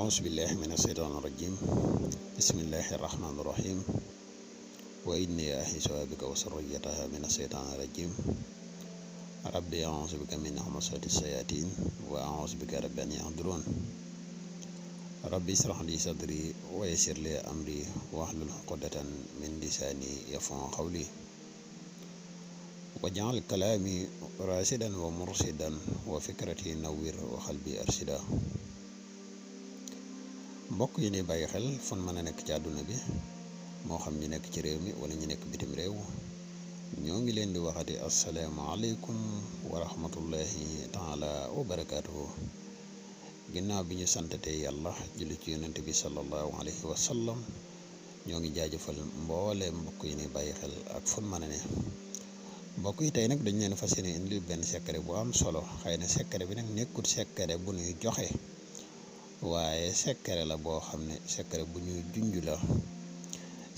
أعوذ بالله من الشيطان الرجيم بسم الله الرحمن الرحيم وإني أعيذها بك وذريتها من الشيطان الرجيم ربي أعوذ بك من همزات الشياطين وأعوذ بك رب أن يحضرون ربي اشرح لي صدري ويسر لي أمري واحلل عقدة من لساني يفقهوا قولي واجعل كلامي راشدا ومرشدا وفكرتي نوّر وقلبي أرشدا. mbokk yi ni bàyyi xel fan mën a nekk ci àdduna bi moo xam ñi nekk ci réew mi wala ñi nekk bitim réew ñoo ngi leen di waxati asalaamaaleykum wa rahmatullahi taala wa barakaatuhu. ginnaaw bi ñu santatee yàlla julli ci yonent bi sallallahu alayhi wa sallam ñoo ngi jaajëfal mboole mbokk yi ni bàyyi xel ak fan mën a ne. mbokk yi tey nag dañ leen fas yéene indil benn secret bu am solo. xëy na secret bi nag nekkut secret bu ñuy joxe waaye secret la boo xam ne secret bu ñuy junj la.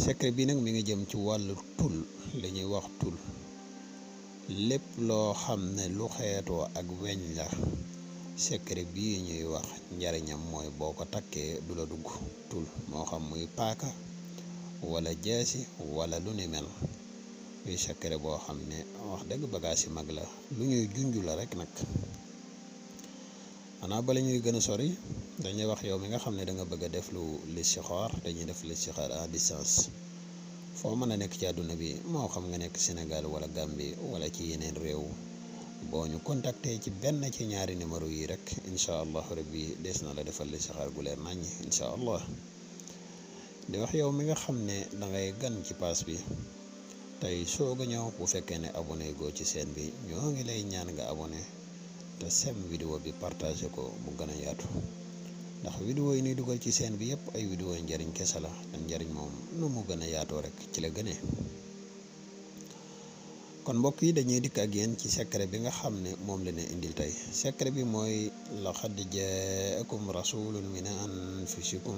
secret bi nag mi ngi jëm ci wàllu tul li ñuy wax tul lépp loo xam ne lu xeetoo ak weñ la. secret bii ñuy wax njariñam mooy boo ko takkee du la dugg tul moo xam muy paaka wala jaasi wala lu ni mel. muy secret boo xam ne wax dëgg bagage yi mag la lu ñuy junj la rek nag. xanaa bala ñuy gën a sori dañuy wax yow mi nga xam ne da nga bëgg a def lu listixaar dañuy def listixaar à distance foo mën a nekk ci àdduna bi moo xam nga nekk Sénégal wala Gambie wala ci yeneen réew boo ñu contacter ci benn ci ñaari numéro yi rek incha allah rabbi des na la defal listixaar gu leer naññ incha allah. di wax yow mi nga xam ne da ngay gan ci pass bi tey soog a ñëw bu fekkee ne abonné goo ci chaîne bi ñoo ngi lay ñaan nga abonné te sem vidéo bi partagé ko mu gën a yaatu ndax vidéo yi ñuy dugal ci chaîne bi yëpp ay vidéo yi njariñ kese la te njariñ moom nu mu gën a yaatoo rek ci la gënee. kon mbokk yi dañuy dikk ak yéen ci secret bi nga xam ne moom la ne indil tey. secret bi mooy laqad jaakum rasulun min anfusikum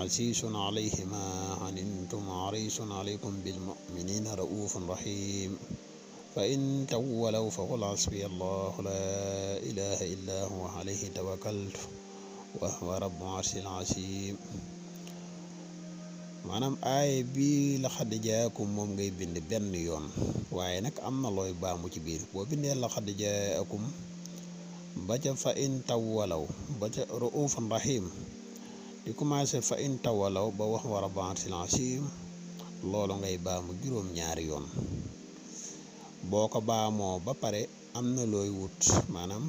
azizun alayhi ma anittum harisun alaykum bil muminina raufun rahim fa in tawwalaw fa qul hasbiya allahu la ilaha illa huwa alayhi tawakkaltu wa huwa rabbul arshil azim. maanaam aay bi laqad jaakum moom ngay bind benn yoon waaye nag am na looy baamu ci biir. boo bindee laqad jaakum ba ca fa in tawwalaw ba ca raufun rahim di commencé fa in tawwalaw ba wax wa rabbul arshil azim loolu ngay baamu juróom-ñaari yoon. boo ko baamoo ba pare am na looy wut maanaam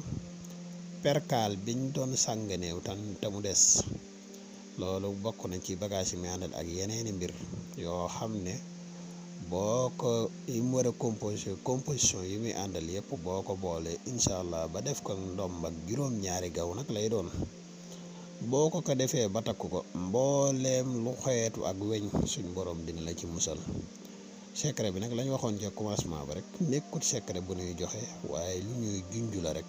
perkaal biñ doon sànganeew te mu des loolu bokk na ci bagage yi muy àndal ak yeneeni mbir yoo xam ne boo ko yi mu war a composition yi muy àndal yëpp boo ko boole incha allah ba def ko ndomb ak juróom-ñaari gaw nag lay doon. boo ko defee ba takk ko mbooleem lu xeetu ak weñ suñ borom dina la ci musal. secret bi nag lañ waxoon ca commencement ba rek nekkut secret bu ñuy joxe waaye lu ñuy junj la rek.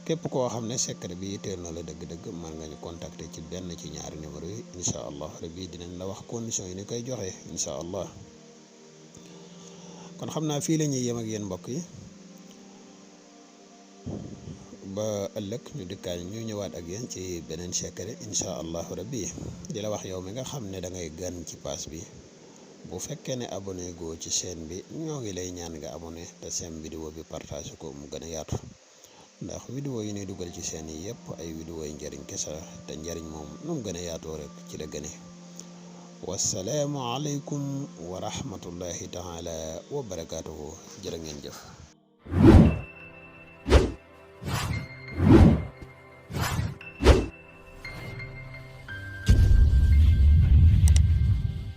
képp koo xam ne secret bi yitteel na la dëgg-dëgg mën nga ñu contacter ci benn ci ñaari numéro yi incha allah rabbi dinañ la wax condition yi ni koy joxe incha allah. kon xam naa fii la ñuy yem ak yéen mbokk yi ba ëllëg ñu dikkaay ñu ñëwaat ak yéen ci beneen secret incha allah rabbi. di la wax yow mi nga xam ne da ngay gan ci pass bi bu fekkee ne abonné goo ci chaîne bi ñoo ngi lay ñaan nga abonné te sem vidéo bi partage ko mu gën a yaatu ndax vidéo yi ñuy dugal ci chaîne yi yëpp ay vidéo yi njariñ kese la te njariñ moom nu mu gën a yaatoo rek ci la gëne. wasalaamu aleykum wa rahmatullahi taala wa barakaatuhu. jërë ngeen jëf.